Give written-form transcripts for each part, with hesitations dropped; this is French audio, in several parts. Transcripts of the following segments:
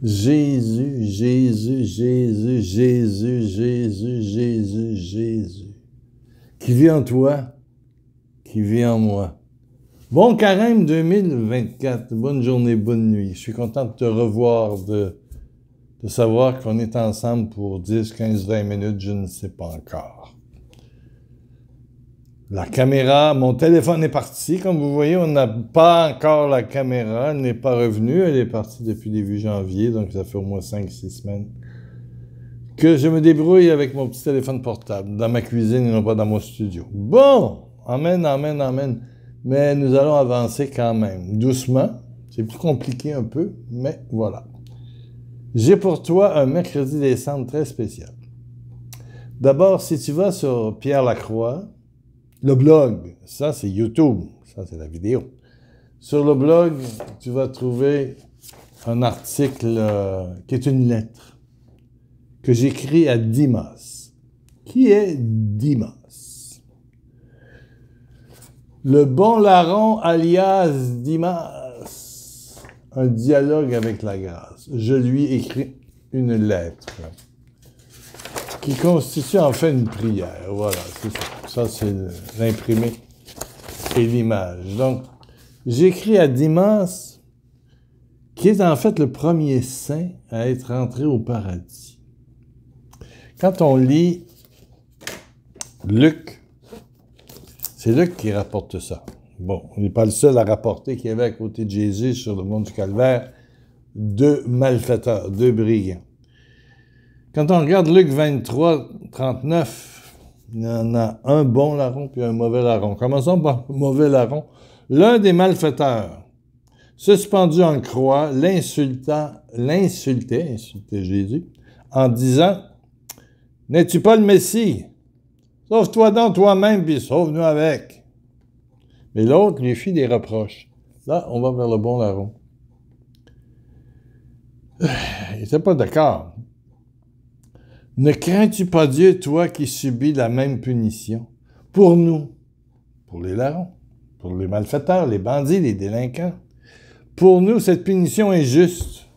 Jésus, Jésus, Jésus, Jésus, Jésus, Jésus, Jésus. Qui vit en toi, qui vit en moi. Bon carême 2024, bonne journée, bonne nuit. Je suis content de te revoir, de savoir qu'on est ensemble pour 10, 15, 20 minutes, je ne sais pas encore. La caméra, mon téléphone est parti. Comme vous voyez, on n'a pas encore la caméra. Elle n'est pas revenue. Elle est partie depuis début janvier, donc ça fait au moins 5-6 semaines que je me débrouille avec mon petit téléphone portable dans ma cuisine et non pas dans mon studio. Bon, amen, amen, amen. Mais nous allons avancer quand même, doucement. C'est plus compliqué un peu, mais voilà. J'ai pour toi un mercredi décembre très spécial. D'abord, si tu vas sur Pierre Lacroix, le blog, ça c'est YouTube, ça c'est la vidéo. Sur le blog, tu vas trouver un article qui est une lettre que j'écris à Dimas. Qui est Dimas? Le bon larron alias Dimas. Un dialogue avec la grâce. Je lui écris une lettre qui constitue en fait une prière. Voilà, c'est ça. Ça, c'est l'imprimé et l'image. Donc, j'écris à Dimas, qui est en fait le premier saint à être entré au paradis. Quand on lit Luc, c'est Luc qui rapporte ça. Bon, on n'est pas le seul à rapporter qu'il y avait à côté de Jésus sur le mont du Calvaire 2 malfaiteurs, 2 brigands. Quand on regarde Luc 23, 39, il y en a un bon larron puis un mauvais larron. Commençons par le mauvais larron. L'un des malfaiteurs, suspendu en croix, l'insultait Jésus, en disant « N'es-tu pas le Messie? Sauve-toi donc toi-même, puis sauve-nous avec. » Mais l'autre lui fit des reproches. Là, on va vers le bon larron. Il n'était pas d'accord. Ne crains-tu pas Dieu, toi qui subis la même punition? Pour nous, pour les larrons, pour les malfaiteurs, les bandits, les délinquants. Pour nous, cette punition est juste,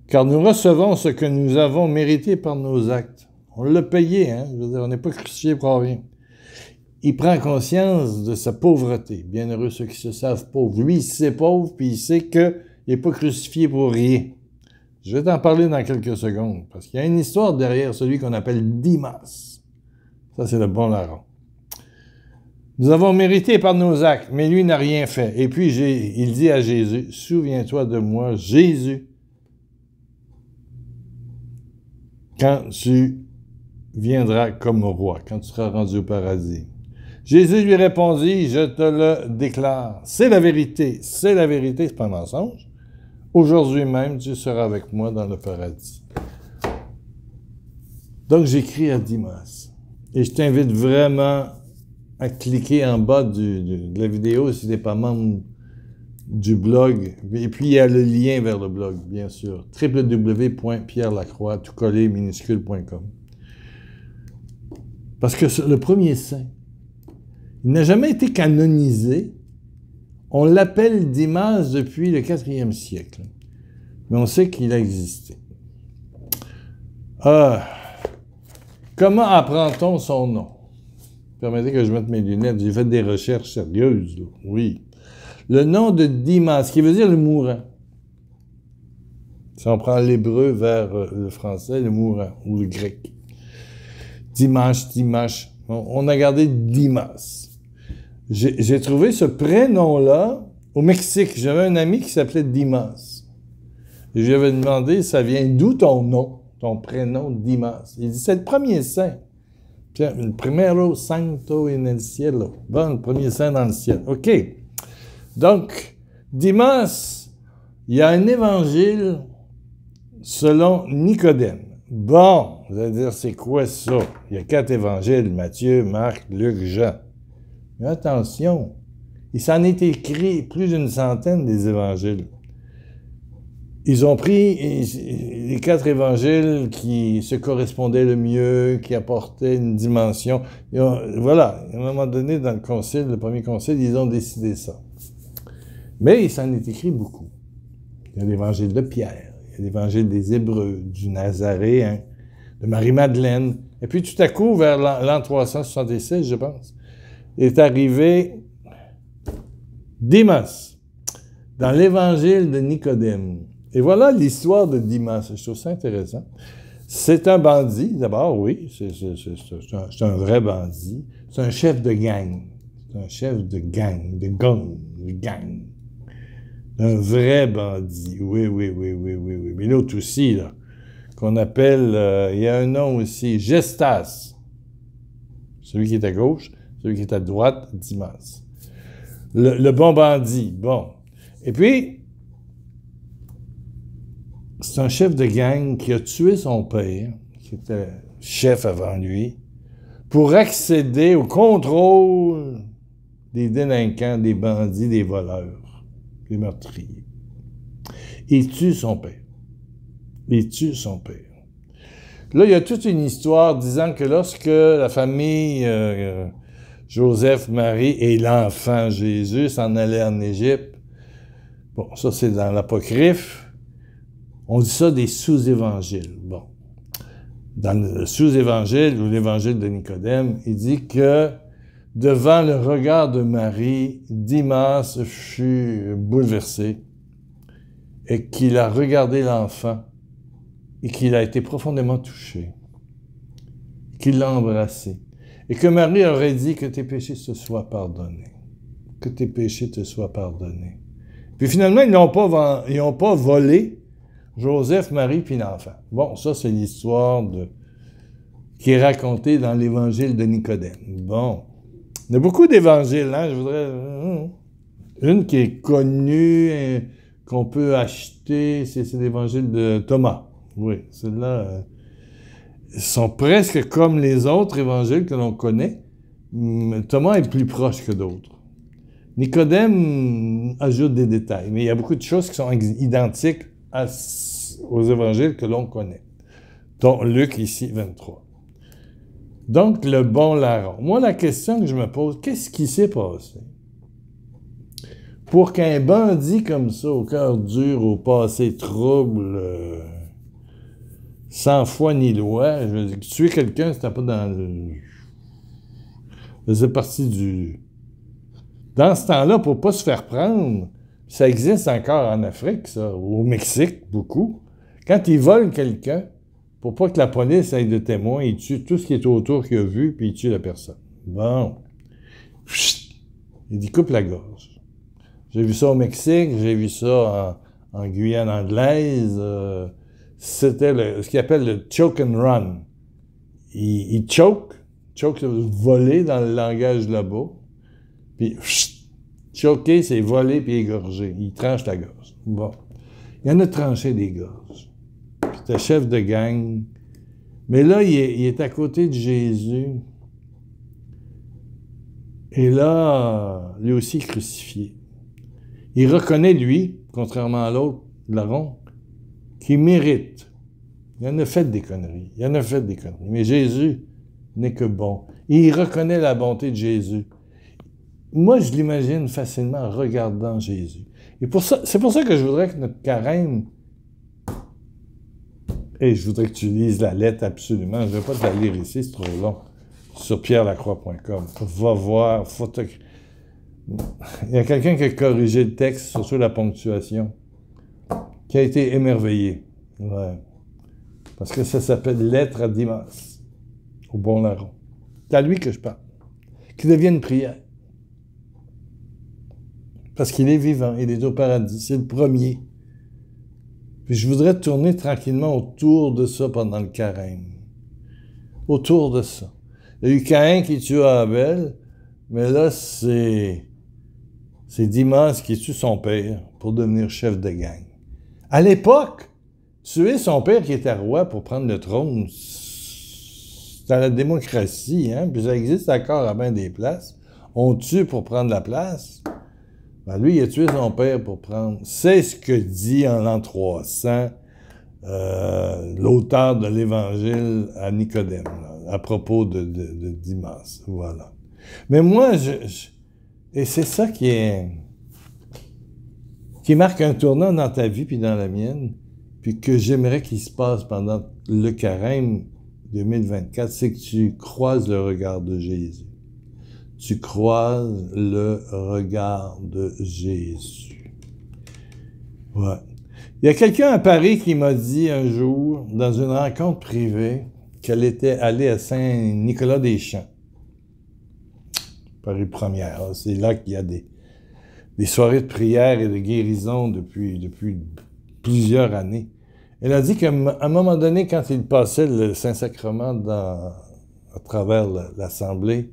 car nous recevons ce que nous avons mérité par nos actes. On l'a payé, hein? Je veux dire, on n'est pas crucifié pour rien. Il prend conscience de sa pauvreté. Bienheureux ceux qui se savent pauvres. Lui, il sait pauvre, puis il sait qu'il n'est pas crucifié pour rien. Je vais t'en parler dans quelques secondes, parce qu'il y a une histoire derrière celui qu'on appelle Dimas. Ça, c'est le bon larron. Nous avons mérité par nos actes, mais lui n'a rien fait. Et puis, il dit à Jésus, « Souviens-toi de moi, Jésus, quand tu viendras comme roi, quand tu seras rendu au paradis. » Jésus lui répondit, « Je te le déclare, c'est la vérité, c'est pas un mensonge. Aujourd'hui même, tu seras avec moi dans le paradis. » Donc, j'écris à Dimas. Et je t'invite vraiment à cliquer en bas de la vidéo si tu n'es pas membre du blog. Et puis, il y a le lien vers le blog, bien sûr. www.pierrelacroix, tout collé, minuscule.com. Parce que le premier saint, il n'a jamais été canonisé. On l'appelle Dimas depuis le 4e siècle. Mais on sait qu'il a existé. Comment apprend-on son nom? Permettez que je mette mes lunettes. J'ai fait des recherches sérieuses, là. Oui. Le nom de Dimas, qui veut dire le mourant. Si on prend l'hébreu vers le français, le mourant, ou le grec. Dimash. On a gardé Dimas. J'ai trouvé ce prénom-là au Mexique. J'avais un ami qui s'appelait Dimas. Et je lui avais demandé, ça vient d'où ton nom, ton prénom Dimas? Il dit, c'est le premier saint. Le primero santo en el cielo. Bon, le premier saint dans le ciel. OK. Donc, Dimas, il y a un évangile selon Nicodème. Bon, vous allez dire, c'est quoi ça? Il y a 4 évangiles, Matthieu, Marc, Luc, Jean. Mais attention, il s'en est écrit plus d'une centaine des évangiles. Ils ont pris les 4 évangiles qui se correspondaient le mieux, qui apportaient une dimension. Voilà, à un moment donné, dans le concile, le premier concile, ils ont décidé ça. Mais il s'en est écrit beaucoup. Il y a l'évangile de Pierre, il l'évangile des Hébreux, du Nazaréen, de Marie-Madeleine. Et puis tout à coup, vers l'an 366, je pense, est arrivé Dimas, dans l'évangile de Nicodème. Et voilà l'histoire de Dimas. Je trouve ça intéressant. C'est un bandit, d'abord, oui, c'est un vrai bandit. C'est un chef de gang. C'est un chef de gang, de gang. Un vrai bandit, oui. Mais l'autre aussi, là, qu'on appelle, il y a un nom aussi, Gestas. Celui qui est à gauche, celui qui est à droite, Dimas. Le bon bandit, bon. Et puis, c'est un chef de gang qui a tué son père, qui était chef avant lui, pour accéder au contrôle des délinquants, des bandits, des voleurs, des meurtriers. Il tue son père. Là, il y a toute une histoire disant que lorsque la famille Joseph, Marie et l'enfant Jésus s'en allaient en Égypte, bon, ça c'est dans l'Apocryphe, on dit ça des sous-évangiles. Bon. Dans le sous-évangile ou l'évangile de Nicodème, il dit que devant le regard de Marie, Dimas fut bouleversé et qu'il a regardé l'enfant et qu'il a été profondément touché, qu'il l'a embrassé et que Marie aurait dit que tes péchés te soient pardonnés. Que tes péchés te soient pardonnés. Puis finalement, ils n'ont pas volé Joseph, Marie, puis l'enfant. Bon, ça, c'est l'histoire qui est racontée dans l'évangile de Nicodème. Bon. Il y a beaucoup d'évangiles, hein, je voudrais... Une qui est connue, qu'on peut acheter, c'est l'évangile de Thomas. Oui, celle-là... sont presque comme les autres évangiles que l'on connaît. Thomas est plus proche que d'autres. Nicodème ajoute des détails, mais il y a beaucoup de choses qui sont identiques aux évangiles que l'on connaît, dont Luc ici 23. Donc, le bon larron. Moi, la question que je me pose, qu'est-ce qui s'est passé pour qu'un bandit comme ça, au cœur dur, au passé trouble, sans foi ni loi, je veux dire, tuer quelqu'un, c'était pas dans le... faisait partie du... Dans ce temps-là, pour pas se faire prendre, ça existe encore en Afrique, ça, au Mexique, beaucoup. Quand ils volent quelqu'un, pour pas que la police aille de témoin, ils tuent tout ce qui est autour qu'il a vu, puis ils tuent la personne. Bon. Il coupe la gorge. J'ai vu ça au Mexique, j'ai vu ça en Guyane anglaise. C'était ce qu'ils appelle le choke and run. Il choke, voler dans le langage là-bas, puis choquer, c'est voler puis égorger. Il tranche la gorge. Bon. Il y en a tranché des gorges. C'était chef de gang. Mais là, il est à côté de Jésus. Et là, lui aussi crucifié. Il reconnaît, lui, contrairement à l'autre, larron, qu'il mérite. Il en a fait des conneries. Mais Jésus n'est que bon. Il reconnaît la bonté de Jésus. Moi, je l'imagine facilement en regardant Jésus. Et c'est pour ça que je voudrais que notre carême, et je voudrais que tu lises la lettre absolument, je ne vais pas te la lire ici, c'est trop long, sur pierrelacroix.com. Va voir, il y a quelqu'un qui a corrigé le texte, surtout la ponctuation, qui a été émerveillé. Ouais. Parce que ça s'appelle « Lettre à Dimas », au bon larron. C'est à lui que je parle. Qui devienne une prière. Parce qu'il est vivant, il est au paradis, c'est le premier. Puis je voudrais tourner tranquillement autour de ça pendant le carême. Autour de ça. Il y a eu Caïn qui tua Abel, mais là, c'est Dimas qui tue son père pour devenir chef de gang. À l'époque, tuer son père qui était roi pour prendre le trône, c'est la démocratie, hein? Puis ça existe encore à bien des places. On tue pour prendre la place. Ben lui, il a tué son père pour prendre... C'est ce que dit en l'an 300 l'auteur de l'Évangile à Nicodème, là, à propos de Dimas. Voilà. Mais moi, et c'est ça qui marque un tournant dans ta vie puis dans la mienne, puis que j'aimerais qu'il se passe pendant le carême 2024, c'est que tu croises le regard de Jésus. Tu croises le regard de Jésus. Ouais. Il y a quelqu'un à Paris qui m'a dit un jour, dans une rencontre privée, qu'elle était allée à Saint-Nicolas-des-Champs. Paris Première. C'est là qu'il y a des soirées de prière et de guérison depuis plusieurs années. Elle a dit qu'à un moment donné, quand il passait le Saint-Sacrement à travers l'Assemblée,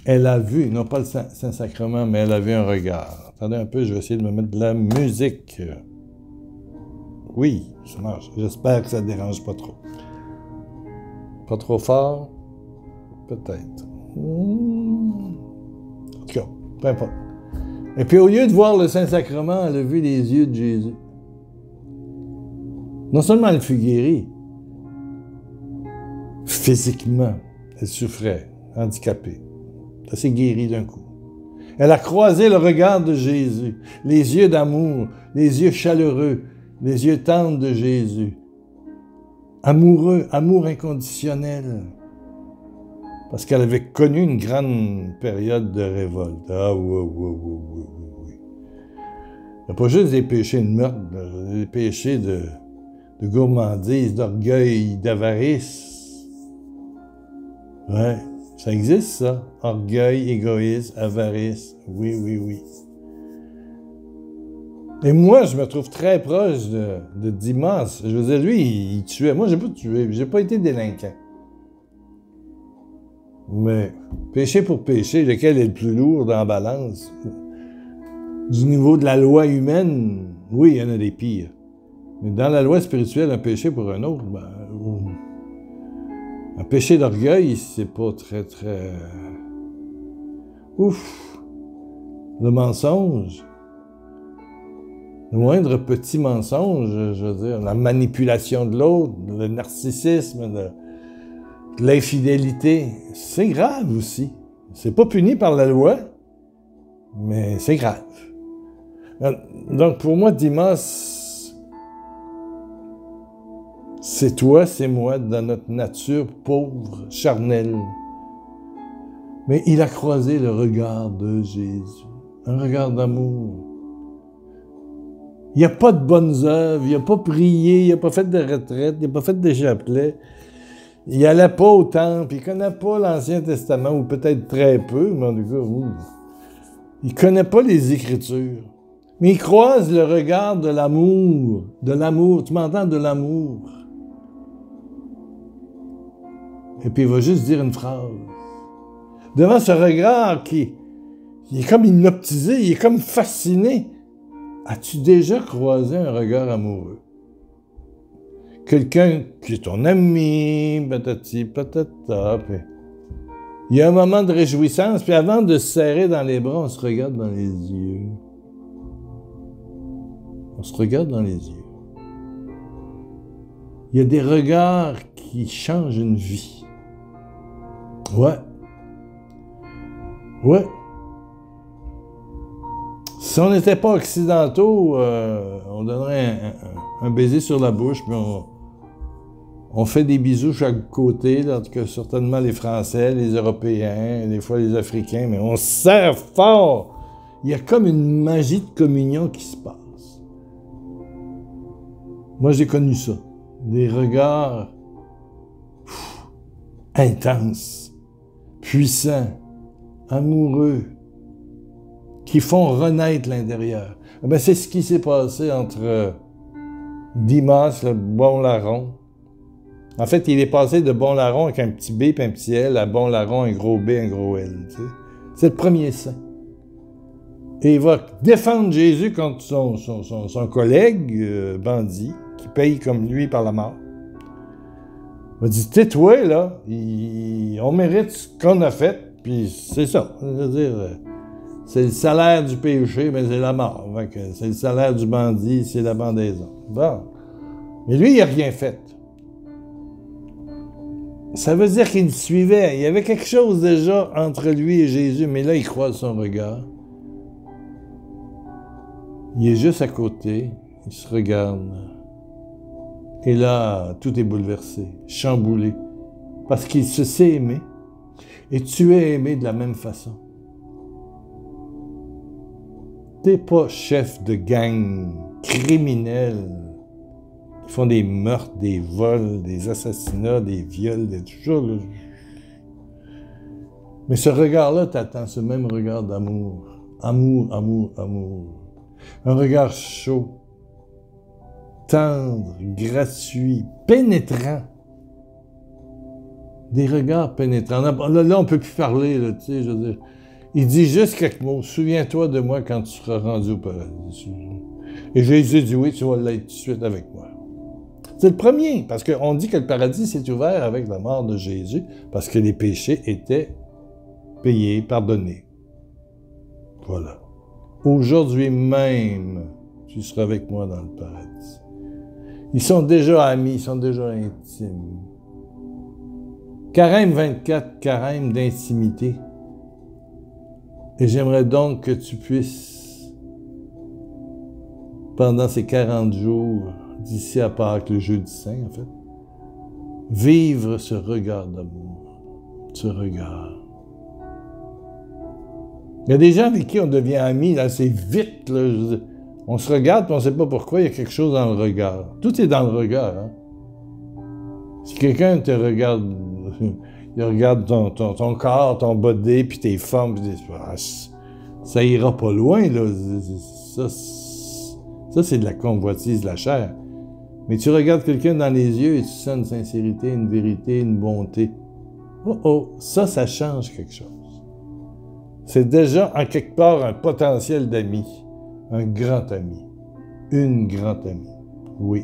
elle a vu, non pas le Saint-Sacrement, mais elle a vu un regard. Attendez un peu, je vais essayer de me mettre de la musique. Oui, ça marche. J'espère que ça ne dérange pas trop. Pas trop fort? Peut-être. En tout cas, peu importe. Et puis au lieu de voir le Saint-Sacrement, elle a vu les yeux de Jésus. Non seulement elle fut guérie, physiquement, elle souffrait, handicapée. Elle s'est guérie d'un coup. Elle a croisé le regard de Jésus, les yeux d'amour, les yeux chaleureux, les yeux tendres de Jésus. Amoureux, amour inconditionnel. Parce qu'elle avait connu une grande période de révolte. Ah oui. Il n'y a pas juste des péchés de meurtre, des péchés de gourmandise, d'orgueil, d'avarice. Ouais, ça existe ça. Orgueil, égoïsme, avarice. Oui. Et moi, je me trouve très proche de Dimas. Je veux dire, lui, il tuait. Moi, j'ai pas tué. J'ai pas été délinquant. Mais péché pour péché, lequel est le plus lourd dans la balance? Du niveau de la loi humaine, oui, il y en a des pires. Mais dans la loi spirituelle, un péché pour un autre, un péché d'orgueil, c'est pas très... Ouf! Le mensonge, le moindre petit mensonge, je veux dire, la manipulation de l'autre, le narcissisme, l'infidélité, c'est grave aussi. C'est pas puni par la loi, mais c'est grave. Donc, pour moi, Dimas, c'est toi, c'est moi, dans notre nature pauvre, charnelle. Mais il a croisé le regard de Jésus, un regard d'amour. Il n'a pas de bonnes œuvres, il n'a pas prié, il n'a pas fait de retraite, il n'a pas fait de chapelet. Il n'allait pas au temple, il ne connaît pas l'Ancien Testament, ou peut-être très peu, mais en tout cas, il ne connaît pas les Écritures. Mais il croise le regard de l'amour, tu m'entends, de l'amour. Et puis il va juste dire une phrase. Devant ce regard qui est comme hypnotisé, il est comme fasciné. As-tu déjà croisé un regard amoureux? Quelqu'un qui est ton ami, patati, patata, puis il y a un moment de réjouissance, puis avant de se serrer dans les bras, on se regarde dans les yeux. On se regarde dans les yeux. Il y a des regards qui changent une vie. Ouais. Si on n'était pas occidentaux, on donnerait un baiser sur la bouche, puis on fait des bisous chaque côté, là, en tout cas, certainement les Français, les Européens, des fois les Africains, mais on se serre fort. Il y a comme une magie de communion qui se passe. Moi, j'ai connu ça. Des regards intenses, puissants, amoureux, qui font renaître l'intérieur. Ben, c'est ce qui s'est passé entre Dimas, le bon larron. En fait, il est passé de bon larron avec un petit B et un petit L à bon larron, un gros B, un gros L. Tu sais. C'est le premier saint. Et il va défendre Jésus contre son collègue bandit, qui paye comme lui par la mort. Il va dire, tais-toi, là, on mérite ce qu'on a fait, puis c'est ça. Je veux dire, c'est le salaire du péché, mais c'est la mort. C'est le salaire du bandit, c'est la bandaison. Bon. Mais lui, il n'a rien fait. Ça veut dire qu'il suivait. Il y avait quelque chose déjà entre lui et Jésus, mais là, il croise son regard. Il est juste à côté. ils se regardent. Et là, tout est bouleversé, chamboulé, parce qu'il se sait aimer, et tu es aimé de la même façon. T'es pas chef de gang criminel. Ils font des meurtres, des vols, des assassinats, des viols, des choses. Mais ce regard-là t'attend, ce même regard d'amour. Amour, amour, amour. Un regard chaud, tendre, gratuit, pénétrant. Des regards pénétrants. Là, on ne peut plus parler, là, tu sais, je veux dire. Il dit juste quelques mots. Souviens-toi de moi quand tu seras rendu au paradis. Et Jésus dit oui, tu vas l'être tout de suite avec moi. C'est le premier, parce qu'on dit que le paradis s'est ouvert avec la mort de Jésus, parce que les péchés étaient payés, pardonnés. Voilà. Aujourd'hui même, tu seras avec moi dans le paradis. Ils sont déjà amis, ils sont déjà intimes. Carême 24, carême d'intimité. Et j'aimerais donc que tu puisses, pendant ces 40 jours, d'ici à Pâques, le jeudi saint, en fait, vivre ce regard d'amour, ce regard. Il y a des gens avec qui on devient amis, là, c'est vite, là, on se regarde, puis on ne sait pas pourquoi, il y a quelque chose dans le regard. Tout est dans le regard, hein. Si quelqu'un te regarde, il regarde ton corps, ton body, puis tes formes, puis ça ira pas loin, là. Ça, c'est de la convoitise de la chair. Mais tu regardes quelqu'un dans les yeux et tu sens une sincérité, une vérité, une bonté. Oh, ça change quelque chose. C'est déjà, en quelque part, un potentiel d'ami. Un grand ami. Une grande amie. Oui.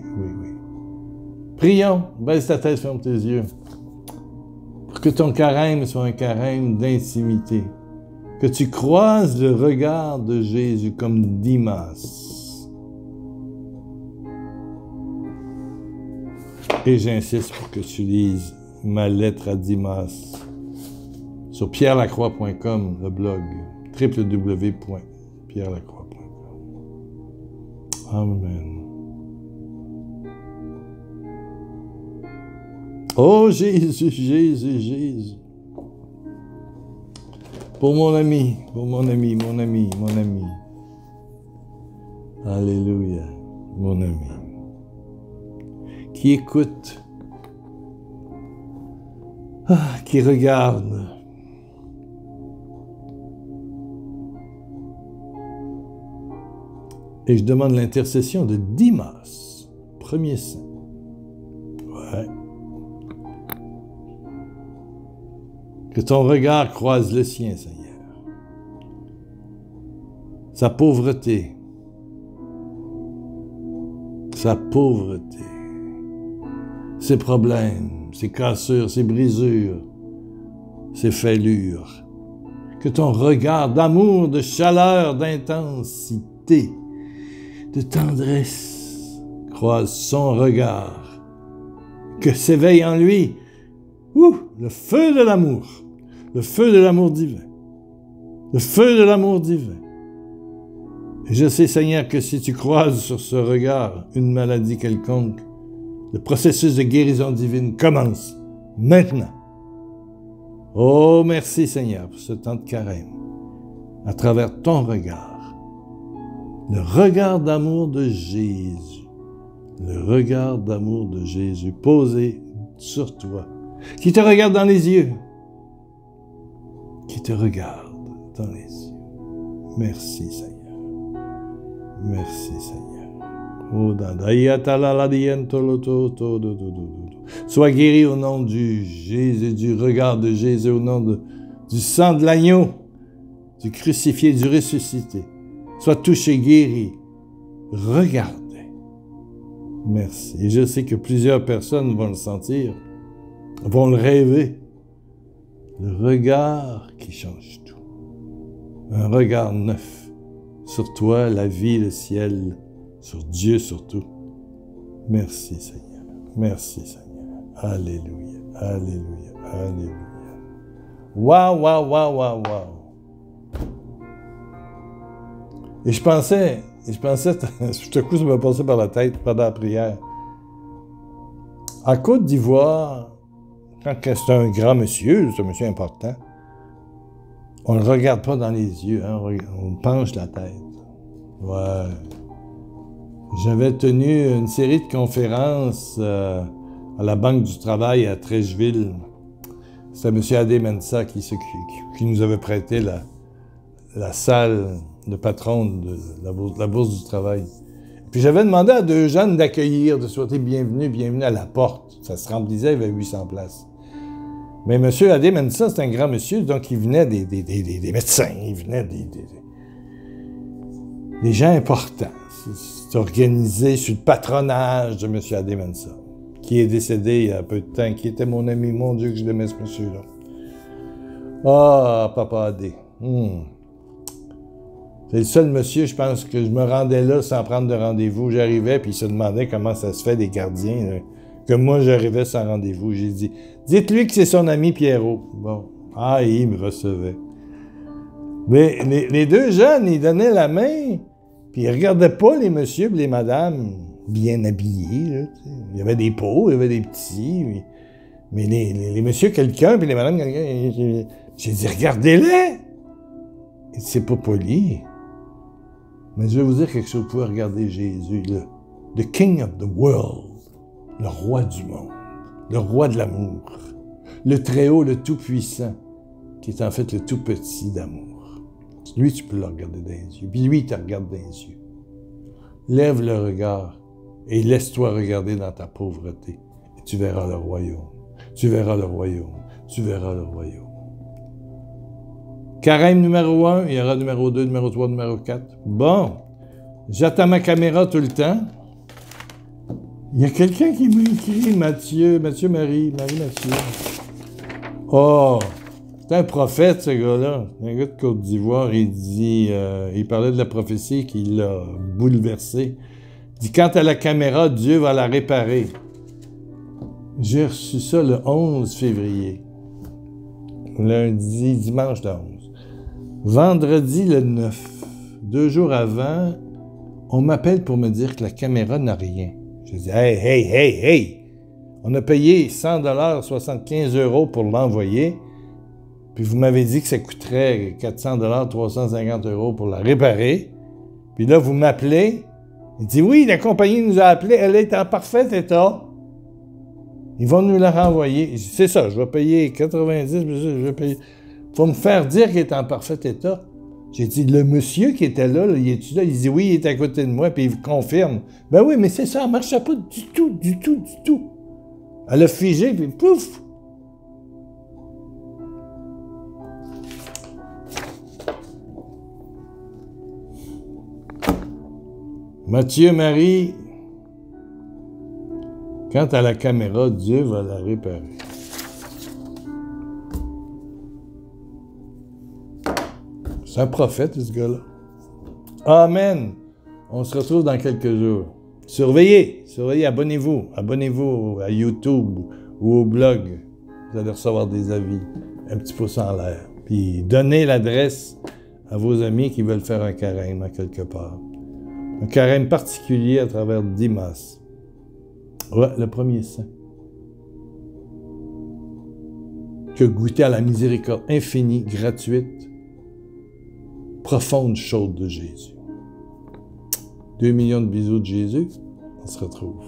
Prions. Baisse ta tête, ferme tes yeux. Pour que ton carême soit un carême d'intimité. Que tu croises le regard de Jésus comme Dimas. Et j'insiste pour que tu lises ma lettre à Dimas sur pierrelacroix.com, le blog, www.pierrelacroix.com. Amen. Oh Jésus. Pour mon ami. Alléluia, mon ami. Qui écoute, qui regarde. Et je demande l'intercession de Dimas, premier saint. Ouais. Que ton regard croise le sien, Seigneur. Sa pauvreté, ses problèmes, ses cassures, ses brisures, ses fêlures. Que ton regard d'amour, de chaleur, d'intensité, de tendresse croise son regard. Que s'éveille en lui le feu de l'amour divin. Le feu de l'amour divin. Et je sais, Seigneur, que si tu croises sur ce regard une maladie quelconque, le processus de guérison divine commence maintenant. Oh, merci Seigneur pour ce temps de carême, à travers ton regard, le regard d'amour de Jésus, posé sur toi, qui te regarde dans les yeux, Merci Seigneur. Sois guéri au nom du Jésus, du regard de Jésus, au nom du sang de l'agneau, du crucifié, du ressuscité. Sois touché, guéri, regardé. Merci. Et je sais que plusieurs personnes vont le sentir, vont le rêver. Le regard qui change tout. Un regard neuf. Sur toi, la vie, le ciel, sur Dieu surtout. Merci Seigneur. Alléluia. Wow. Et je pensais, Et je pensais, tout à coup, ça m'a passé par la tête pendant la prière. En Côte d'Ivoire, quand c'est un grand monsieur, c'est un monsieur important, on ne le regarde pas dans les yeux, hein, on penche la tête. Ouais. J'avais tenu une série de conférences à la Banque du Travail à Trècheville. C'était M. Adé Mensa qui nous avait prêté la salle de patron de la Bourse du Travail. Puis j'avais demandé à 2 jeunes d'accueillir, de souhaiter bienvenue à la porte. Ça se remplissait, il y avait 800 places. Mais M. Adé Mensa, c'est un grand monsieur, donc il venait des médecins, il venait des gens importants. C'est organisé sous le patronage de M. Adé Mensa, qui est décédé il y a un peu de temps, qui était mon ami, mon Dieu, que je l'aimais ce monsieur-là. Ah, Papa Adé. C'est le seul monsieur, je pense, que je me rendais là sans prendre de rendez-vous. J'arrivais, puis il se demandait comment ça se fait des gardiens, là, que moi, j'arrivais sans rendez-vous. J'ai dit, dites-lui que c'est son ami Pierrot. Bon. Ah, il me recevait. Mais les 2 jeunes, ils donnaient la main, puis ils regardaient pas les messieurs et les madames bien habillés. Là, il y avait des pauvres, il y avait des petits. Mais les messieurs quelqu'un, puis les madames quelqu'un, j'ai dit, regardez-les! C'est pas poli. Mais je vais vous dire quelque chose, vous pouvez regarder Jésus, the King of the world, le roi du monde, le roi de l'amour, le Très-Haut, le Tout-Puissant, qui est en fait le Tout-Petit d'amour. Lui, tu peux le regarder dans les yeux, puis lui, il te regarde dans les yeux. Lève le regard et laisse-toi regarder dans ta pauvreté, et tu verras le royaume, tu verras le royaume, tu verras le royaume. Carême numéro 1, il y aura numéro 2, numéro 3, numéro 4. Bon, j'attends ma caméra tout le temps. Il y a quelqu'un qui m'a écrit, Marie-Mathieu. Oh, c'est un prophète, ce gars-là. Un gars de Côte d'Ivoire, il dit, il parlait de la prophétie qui l'a bouleversé. Il dit, quant à la caméra, Dieu va la réparer. J'ai reçu ça le 11 février. Dimanche le 11. Vendredi le 9, 2 jours avant, on m'appelle pour me dire que la caméra n'a rien. Je dis, hey! On a payé 100 $, 75 € pour l'envoyer, puis vous m'avez dit que ça coûterait 400 $, 350 € pour la réparer. Puis là, vous m'appelez. Il dit, oui, la compagnie nous a appelé, elle est en parfait état. Ils vont nous la renvoyer. Je dis, c'est ça, je vais payer 90, je vais payer. Faut me faire dire qu'il est en parfait état. J'ai dit, le monsieur qui était là, il est-tu là? Il dit, oui, il est à côté de moi, puis il confirme. Ben oui, mais c'est ça, ça ne marchait pas du tout. Elle a figé, puis pouf! Marie, quant à la caméra, Dieu va la réparer. C'est un prophète, ce gars-là. Amen. On se retrouve dans quelques jours. Surveillez, abonnez-vous à YouTube ou au blog. Vous allez recevoir des avis, un petit pouce en l'air. Puis donnez l'adresse à vos amis qui veulent faire un carême à quelque part. Un carême particulier à travers Dimas. Ouais, le premier saint. Que goûter à la miséricorde infinie, gratuite, profonde, chaude de Jésus. 2 millions de bisous de Jésus, on se retrouve.